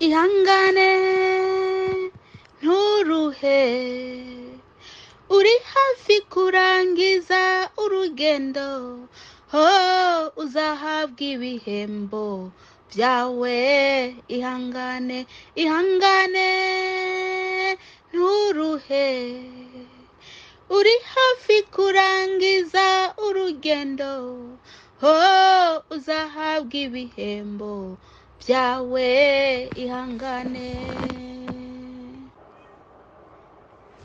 ihangane nturuhe, uri hafi kurangiza urugendo, uzahabwa ibihembo byawe. Ihangane nturuhe, uri hafi kurangiza urugendo, uzahabwa ibihembo byawe. Ihangane.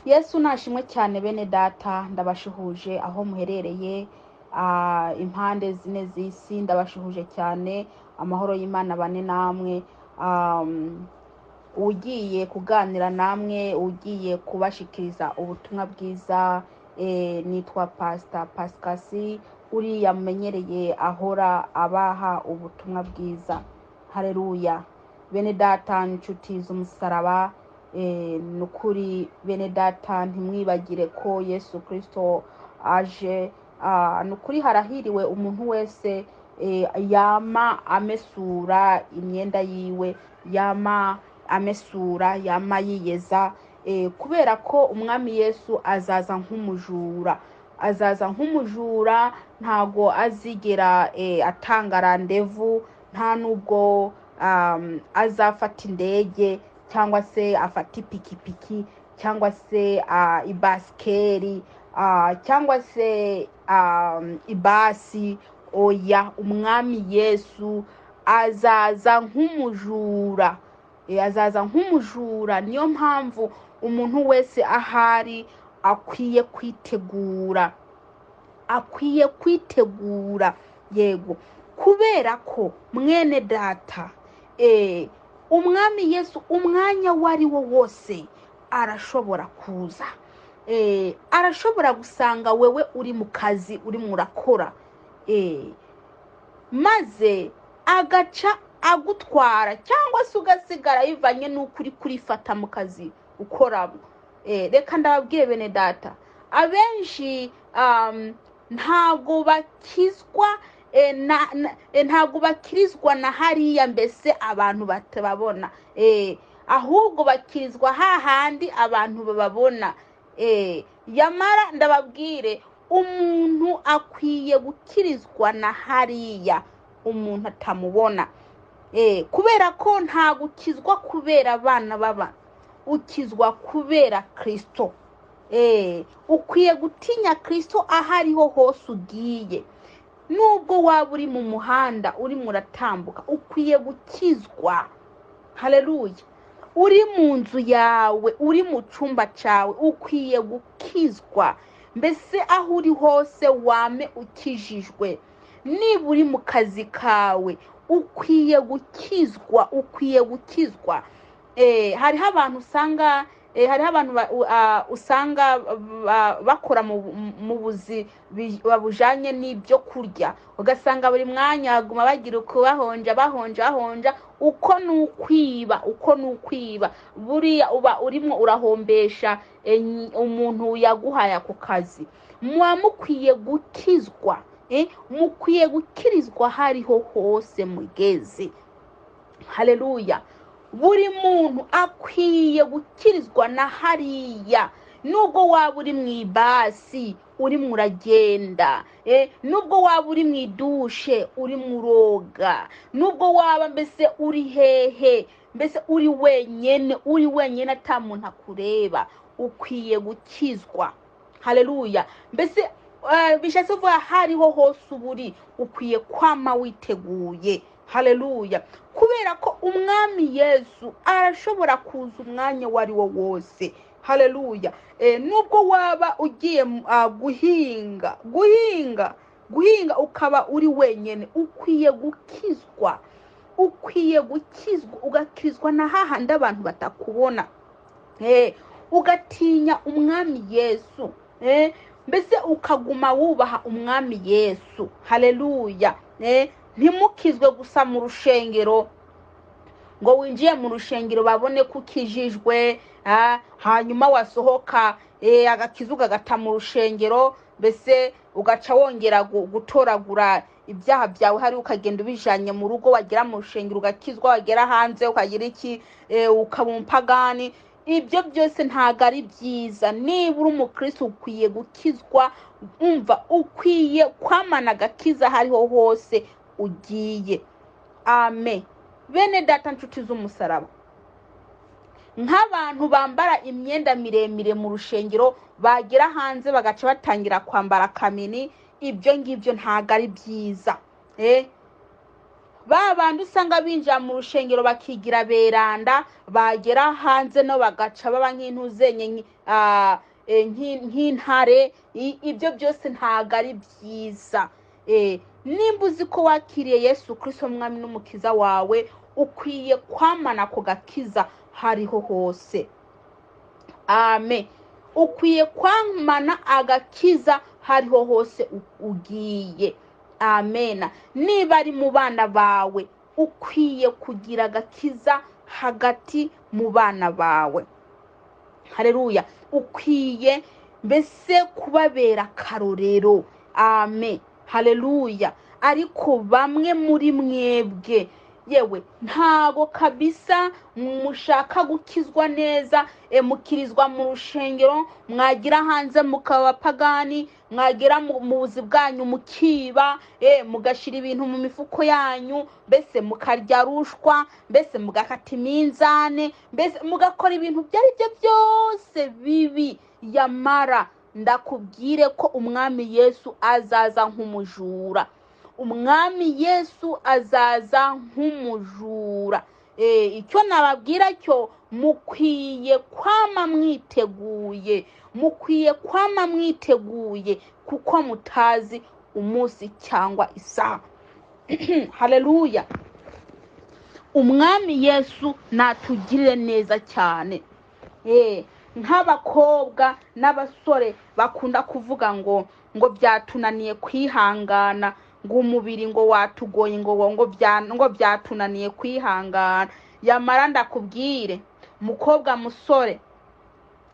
Yesu nashimwe cyane bene data, ndabashuhuje aho muherereye impande zine z'isi, ndabashuhuje cyane. Amahoro y'Imana bane namwe. Ugiye kuganira namwe, ugiye kubashikiriza ubutumwa bwiza, nitwa Pastor Pascasi, uriya mumenyereye ahora abaha ubutumwa bwiza. Haleluya. Bene data inshuti z'umusaraba, nukuri bene data ntimwibagire ko Yesu Kristo aje. Nukuri harahiriwe umuntu wese yama amesura imyenda yiwe, yama amesura, yama yiyeza, kubera ko umwami Yesu azaza nk'umujura, ntago azigera atanga randevu, nta nubwo azafata indege cyangwa se afata ipikipiki cyangwa se ibasikeri cyangwa se ibasi. Oya, umwami Yesu azaza nk'umujura. Niyo mpamvu umuntu wese ahari akwiye kwitegura, yego, kubera ko mwene data, umwami Yesu umwanya wari wo wose arashobora kuza. Arashobora gusanga wewe uri mu kazi, uri murakora, maze agaca agutwara, cyangwa se ugasigara yivanye n'uko uri kurifata mu kazi ukoramo. Reka ndababwire bene data, abenshi ntago bakirizwa na hariya mbese abantu batababona, ahubwo bakirizwa hahandi abantu bababona. Yamara ndababwire, umuntu akwiye gukirizwa na hariya umuntu atamubona, kubera ko nta gukizwa kubera abana baba, ukizwa kubera Kristo. Ukwiye gutinya Kristo ahariho hose ugiye. Nubwo waba uri mu muhanda uri muratambuka, ukwiye gukizwa. Haleluya. Uri mu nzu yawe, uri mu cyumba cyawe, ukwiye gukizwa. Mbese aho uri hose wame ukijijwe. Niba uri mu kazi kawe, ukwiye gukizwa. Hariho abantu usanga bakora mu buzi babujanye n'ibyo kurya, ugasanga buri mwanya baguma bagira uko bahonja. Uko nukwiba buriya uba urimo urahombesha umuntu yaguhaye ako kazi. Mukwiye gukizwa, mukwiye gukirizwa hariho hose mugeze. Haleluya. Buri muntu akwiye gukirizwa na hariya. Nubwo waba uri mu ibasi uri muragenda, nubwo waba uri mu idushe uri muroga, nubwo waba mbese uri hehe, mbese uri wenyene ata muntu akureba, ukwiye gukizwa. Haleluya. Mbese bishatse kuvuga hariho hose uburi, ukwiye kwama witeguye. Haleluya. Kubera ko umwami Yesu arashobora kuza umwanya wari wo wose. Haleluya. Nubwo waba ugiye guhinga ukaba uri wenyene, ukwiye gukizwa. Ugakizwa na hahandi abantu batakubona. Ugatinya umwami Yesu. Mbese ukaguma wubaha umwami Yesu. Haleluya. Ntimukizwe gusa mu rushengero, ngo winjiye mu rushengero babone ko ukijijwe, hanyuma wasohoka agakiza ugagata mu rushengero, mbese ugaca wongera gutoragura ibyaha byawe hari ukagenda ubijanye mu rugo, wagera mu rushengero ugakizwa, wagera hanze ukagira iki ukaba umupagani. Ibyo byose ntago ari byiza. Niba uri umukristo ukwiye gukizwa, umva ukwiye kwamana agakiza hariho hose ugiye. Amen. Bene data nshuti z'umusaraba, nk'abantu bambara imyenda miremire mu rushengero bagera hanze bagaca batangira kwambara kamini, ibyo ngibyo ntago ari byiza. Babandi usanga binjira mu rushengero bakigira beranda, bagera hanze no bagaca baba nk'intuzenye nk'intare. Ibyo byose ntago ari byiza. Nimba uzi ko wakiriye Yesu Kristo mwami n'umukiza wawe, ukwiye kwamana ko gakiza hariho hose. Amen. Ukwiye kwamana agakiza hariho hose ugiye. Amen. Niba ari mu bana bawe, ukwiye kugira agakiza hagati mu bana bawe. Haleluya. Ukwiye mbese kubabera karorero. Amen. Haleluya. Ariko bamwe muri mwebwe, yewe ntago kabisa mushaka gukizwa neza, mukirizwa mu rushengero, mwagira hanze mukaba pagani, mwagera mu buzi bwanyu mukiba, mugashira ibintu mu mifuko yanyu, mbese mukarya rushwa, mbese mugakata iminzane, mbese mugakora ibintu byari byo byose bibi. Yamara ndakubwire ko umwami Yesu azaza nk'umujura. Umwami Yesu azaza nk'umujura. Icyo nababwira cyo, mukwiye kwama mwiteguye. Mukwiye kwama mwiteguye kuko mutazi umunsi cyangwa isaha. Haleluya. Umwami Yesu natugirire neza cyane. Nk'abakobwa n'abasore bakunda kuvuga ngo byatunaniye kwihangana, ngo umubiri ngo watugoye, ngo byatunaniye kwihangana. Yamara ndakubwire mukobwa musore,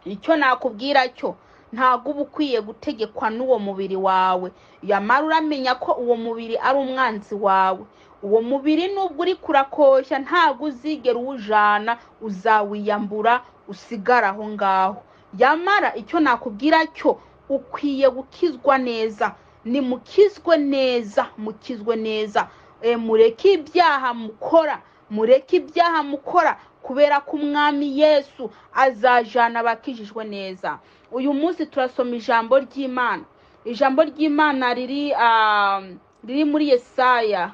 icyo nakubwira cyo, ntago uba ukwiye gutegekwa n'uwo mubiri wawe. Yamara uramenya ko uwo mubiri ari umwanzi wawe. Uwo mubiri nubwo uri kurakosha ntago uzigera uwujana, uzawiyambura usigara aho ngaho. Yamara icyo nakubwira cyo, ukwiye gukizwa neza. Nimukizwe neza, mukizwe neza. Mureke ibyaha mukora, kubera ko umwami Yesu azajana abakijijwe neza. Uyu munsi turasoma ijambo ry'Imana. Ijambo ry'Imana riri muri Yesaya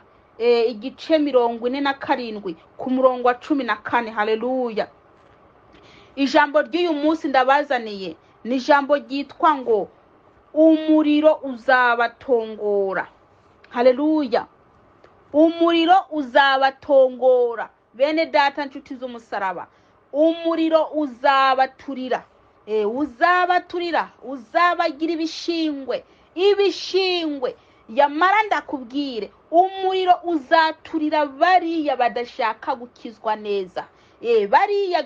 igice 47 ku murongo wa 14. Haleluya. Ijambo ry'uyu munsi ndabazaniye ni ijambo ryitwa ngo umuriro uzabatongora. Haleluya. Umuriro uzabatongora. Bene data nshuti z'umusaraba, umuriro uzabaturira. Uzabagira ibishingwe. Yamara ndakubwire, umuriro uzaturira bariya badashaka gukizwa neza. Bariya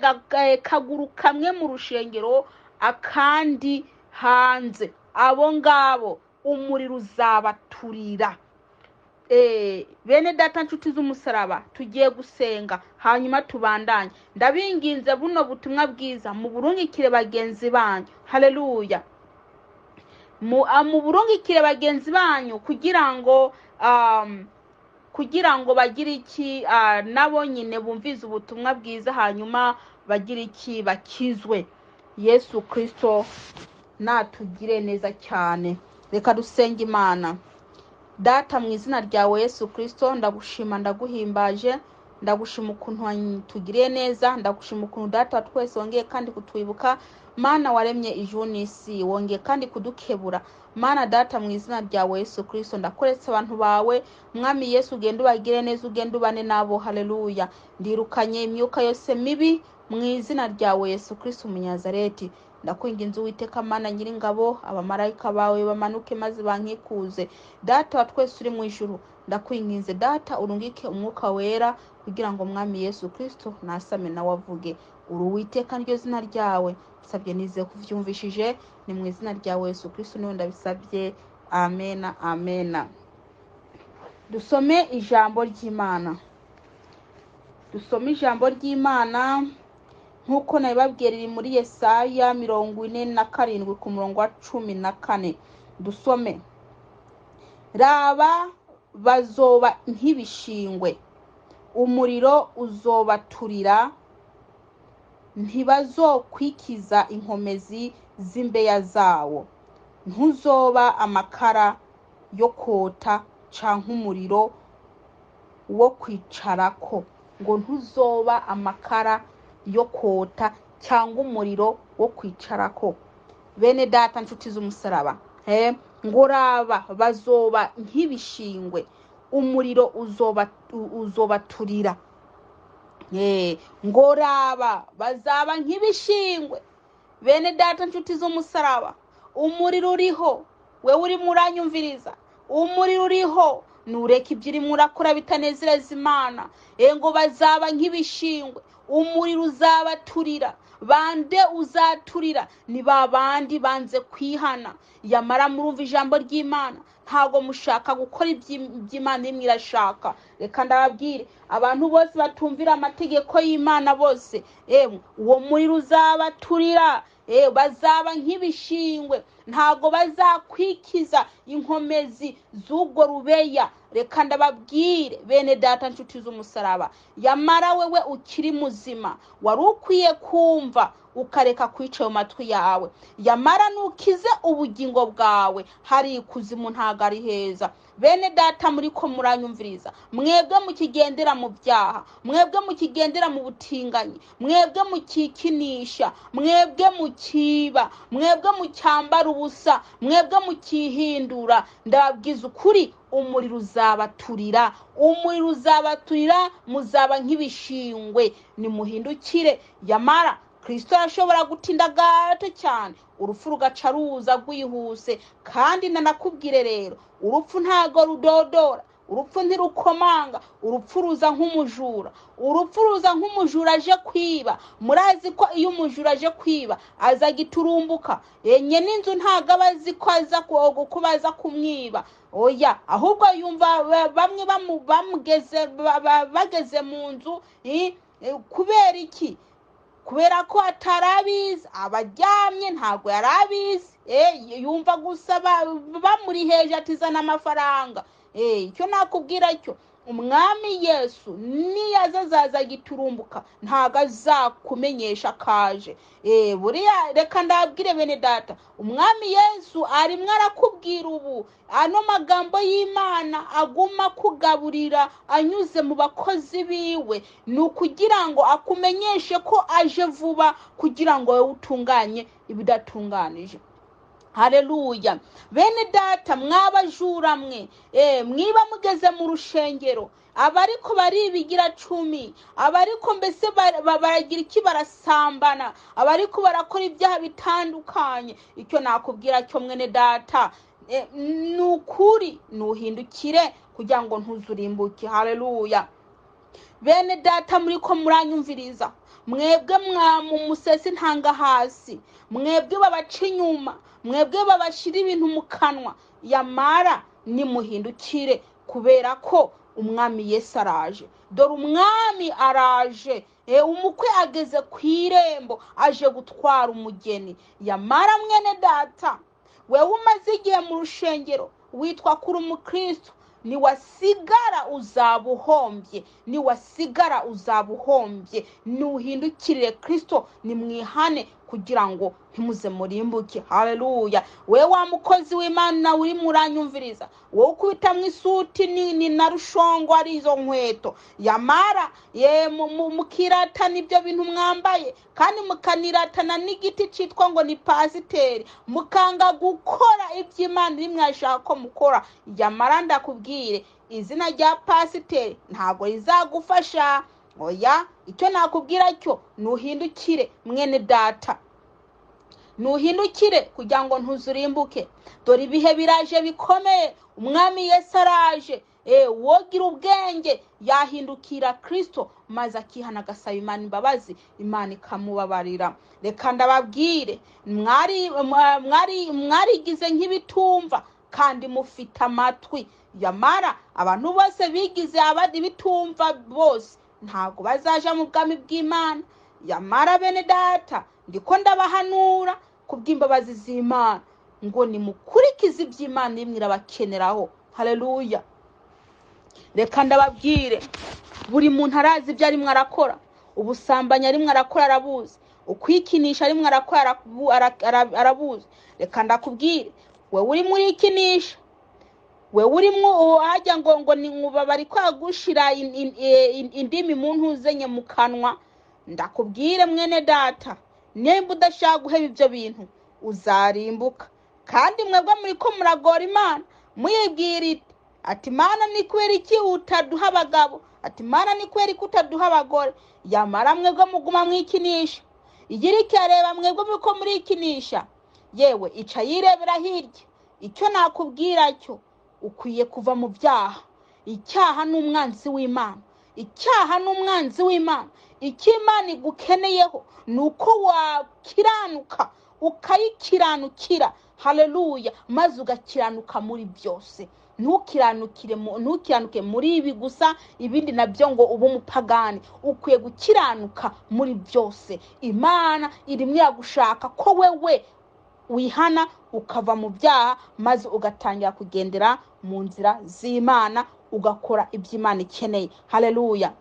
kaguru kamwe mu rushengero akandi hanze, abo ngabo umuriro uzabaturira. Bene data nshuti z'umusaraba, tugiye gusenga hanyuma tubandanye. Ndabinginze buno butumwa bwiza mu burungikire bagenzi banyu. Haleluya. Mu burungikire bagenzi banyu kugira ngo bagire iki, nabo nyine bumvize ubutumwa bwiza hanyuma bagire iki, bakizwe. Yesu Kristo natugire neza cyane. Reka dusenge Imana. Data, mu izina ryawe Yesu Kristo, ndagushima ndaguhimbaje, ndagushima ukuntu wantugiriye neza, ndagushima ukuntu data twese wongeye kandi kutwibuka. Mana waremye ijuru n'isi, wongeye kandi kudukebura. Mana data, mu izina ryawe Yesu Kristo, ndakoretse abantu bawe. Mwami Yesu, ugende ubagire neza, ugende ubane nabo. Haleluya. Ndirukanye imyuka yose mibi mu izina ryawe Yesu Kristo Umunyazareti. ndakwinginze Uwiteka Mana Nyiringabo, abamarayika bawe bamanuke maze bankikuze. Data wa twese uri mu ijuru, ndakwinginze Data urungike umwuka wera kugira ngo Mwami Yesu Kristo nasame nawe avuge. Uri Uwiteka niryo zina ryawe, nsabye nize kuvyumvishije, ni mu izina ryawe Yesu Kristo niwe ndabisabye. Amena, amena. Dusome ijambo ry'Imana. Dusome ijambo ry'Imana nkuko nabibabwiye riri muri Yesaya 47 ku murongo wa 14. Dusome. Raba bazoba nk'ibishingwe, umuriro uzobaturira, ntibazokwikiza inkomezi z'imbeya zawo. Ntuzoba amakara yo kota canke umuriro wo kwicarako. Ngo ntuzoba amakara yo kota cyangwa umuriro wo kwicarako. Bene data nshuti z'umusaraba, ngo raba bazoba nk'ibishingwe, umuriro uzobaturira. Ngo raba bazaba nk'ibishingwe. Bene data nshuti z'umusaraba, umuriro uriho, wewe uri muranyumviriza, umuriro uriho, nureka ibyiri murakora bitanezereza Imana. Ngo bazaba nk'ibishingwe, umuriro uzabaturira. Bande uzaturira? Ni babandi banze kwihana. Yamara murumva ijambo ry'Imana, ntago mushaka gukora iby'Imana imwe irashaka. Reka ndababwire, abantu bose batumvira amategeko y'Imana bose, uwo muriro uzabaturira. Bazaba nk'ibishingwe, ntago bazakwikiza inkomezi z'ubwo rubeya. Reka ndababwire bene data nshuti z'umusaraba, yamara wewe ukiri muzima, wari ukwiye kumva ukareka kwica mu matwi yawe. Yamara nukize ubugingo bwawe, hari ikuzimu ntago ari heza. Bene data muri ko muranyumviriza, mwebwe mukigendera mu byaha, mwebwe mukigendera mu butinganyi, mwebwe mukikinisha, mwebwe mukiba, mwebwe mucyambara ubusa, mwebwe mukihindura, ndababwiza ukuri, umuriro uzabaturira. Umuriro uzabaturira, muzaba nk'ibishingwe. Nimuhindukire. Yamara Kristo arashobora gutinda gato cyane, urupfu rugaca ruza rwihuse. Kandi nanakubwire rero, urupfu ntago rudodora, urupfu ntirukomanga, urupfu ruza nk'umujura. Urupfu ruza nk'umujura aje kwiba. Murazi ko iyo umujura aje kwiba aza giturumbuka, nyene inzu ntago abazi ko aza kubaza kumwiba. Oya, ahubwo yumva bamwe bageze mu nzu. Kubera iki? Kubera ko atarabizi, abaryamye ntago yarabizi. Yumva gusa bamuri heje atizana amafaranga. Icyo nakubwira cyo, Umwami Yesu niyaza zaza giturumbuka, ntago azakumenyesha kaje. Buriya reka ndabwire bene data, Umwami Yesu arimwe arakubwira ubu, ano magambo y'Imana aguma kugaburira anyuze mu bakozi biwe, nukugira ngo akumenyeshe ko aje vuba, kugira ngo wewe utunganye ibidatunganije. Haleluya. Bene data mwabajura mwe, mwiba mugeze mu rushengero, abariko baribigira 10, abariko mbese baragira iki, barasambana, abariko barakora ibyaha bitandukanye. Icyo nakubwira cyo mwene data, nukuri nuhindukire kugira ngo ntuzurimbuke. Haleluya. Bene data muri ko muranyumviriza, mwebwe musesi ntanga hasi, mwebwe babaca inyuma, mwebwe babashira ibintu mu kanwa, yamara nimuhindukire, kubera ko Umwami Yesu araje. Dore Umwami araje, umukwe ageze ku irembo, aje gutwara umugeni. Yamara mwene data, wewe umaze igihe mu rushengero witwa kuri umukristo, niwasigara uzabuhombye, niwasigara uzabuhombye. Nuhindukirire Kristo, nimwihane kugira ngo ntimuze murimbuke. Haleluya. We wa mukozi w'Imana uri muranyumviriza, wowe ukubita mu isuti ni na rushongo arizo nkweto, yamara mukiratana ibyo bintu mwambaye, kandi mukaniratana n'igiti citwa ngo ni pasiteri, mukanga gukora iby'Imana rimwashaka ko mukora. Yamara ndakubwire, izina rya pasiteri ntago rizagufasha. Oya, icyo nakubwira cyo nuhindukire mwene data. nuhindukire kugira ngo ntuzurimbuke. Dore ibihe biraje bikomeye, umwami Yesu araje. Wogira ubwenge yahindukira Kristo maze akihana agasaba Imana imbabazi, Imana ikamubabarira. Reka ndababwire, mwarigize nk'ibitumva kandi mufite amatwi. Yamara abantu bose bigize abadi bitumva bose ntago bazaja mu bwami bw'Imana. Yamara bene data, ndiko ndabahanura kubw'imbabazi z'Imana ngo nimukurikize iby'Imana imwe irabakeneraho. Haleluya. Reka ndababwire, buri muntu arazi ibyo arimwe arakora. Ubusambanyi arimwe arakora arabuzi, ukwikinisha arimwe arakora arabuzi. Reka ndakubwire, we uri muri ikinisha, we urimo hajya ngo ni nkuba bari kwagushira indimi muntu uzenye mu kanwa. Ndakubwire mwene data, nimba udashaka guheba ibyo bintu uzarimbuka. Kandi mwebwe muri ko muragora Imana muyibwira ati Mana ni kwera iki utaduha abagabo, ati Mana ni kwera iki utaduha abagore. Yamara mwebwe muguma mwikinisha. Igira iki areba mwebwe muko muri ikinisha, yewe ica yirebera hirya. Icyo nakubwira cyo, ukwiye kuva mu byaha. Icyaha n'umwanzi w'Imana, icyaha n'umwanzi w'Imana. Icyo Imana igukeneyeho nuko wakiranuka, ukayikiranukira. Haleluya. Maze ugakiranuka muri byose. Ntukiranuke muri ibi gusa, ibindi nabyo ngo ube umupagani. Ukwiye gukiranuka muri byose. Imana irimwe yagushaka ko wewe wihana ukava mu byaha, maze ugatangira kugendera mu nzira z'Imana, ugakora iby'Imana ikeneye. Haleluya.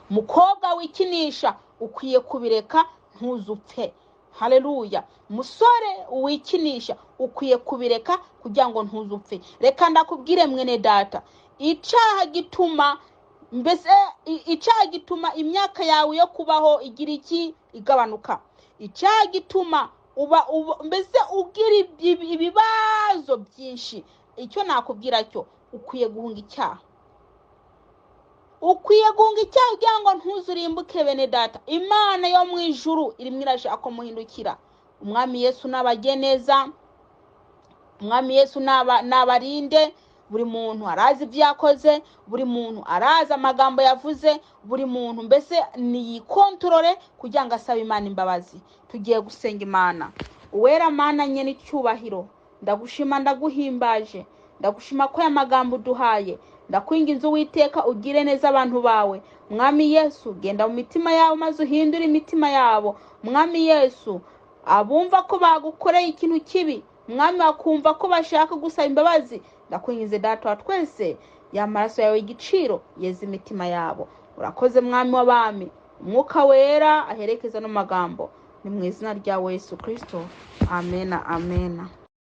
Mukobwa wikinisha ukwiye kubireka ntuzupfe. Haleluya. Musore wikinisha ukwiye kubireka kugira ngo ntuzupfe. Reka ndakubwire mwene data, icyaha gituma imyaka yawe yo kubaho igira iki igabanuka. Icyaha gituma mbese ugira ibibazo byinshi. Icyo nakubwira cyo, ukwiye guhunga icyaha. Ukwiye guhunga icyaha kugira ngo ntuzurimbuke bene data. Imana yo mu ijuru irimwe irashaka ko muhindukira. Umwami Yesu nabageneza, umwami Yesu nabarinde. Buri muntu arazi ibyo yakoze, buri muntu arazi amagambo yavuze, buri muntu mbese niyikontorore kugira ngo asabe Imana imbabazi. Tugiye gusenga Imana. Uwera Mana nyene icyubahiro, ndagushima ndaguhimbaje, ndagushima ko aya magambo duhaye. Ndakwinginze Uwiteka ugire neza abantu bawe. Mwami Yesu, genda mu mitima yabo maze uhindure imitima yabo. Mwami Yesu, abumva ko bagukoreye ikintu kibi, mwami bakumva ko bashaka gusaba imbabazi, ndakwinginze Data wa twese, y'amaraso yawe y'igiciro yeze imitima yabo. Urakoze mwami w'abami. Umwuka wera aherekeza no magambo. Ni mu izina rya Yesu Kristo. Amen. Amen.